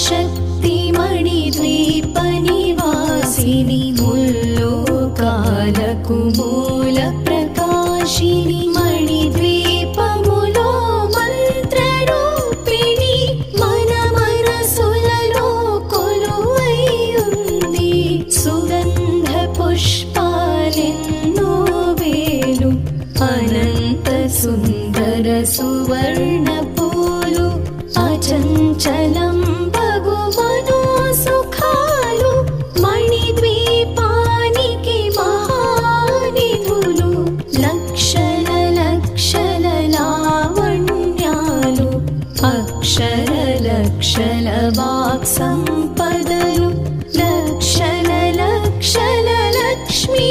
शक्तिमणिद्वीपनिवासिनि मुल्लोकाలకు మూల ప్రకాశిని మణిద్వీపములో మంత్రరూపిణి మన మనసులలో కొలువై ఉంది. సుగంధ పుష్పాలెన్నో వేలు అనంత సుందర సువర్ణ పూలు అచంచలం భగువను సుఖాలు మణిద్వీపానికి మహానిధులు లక్షల లక్షల లావణ్యాలు అక్షర లక్షల వాక్ సంపదలు లక్షల లక్షల లక్ష్మీ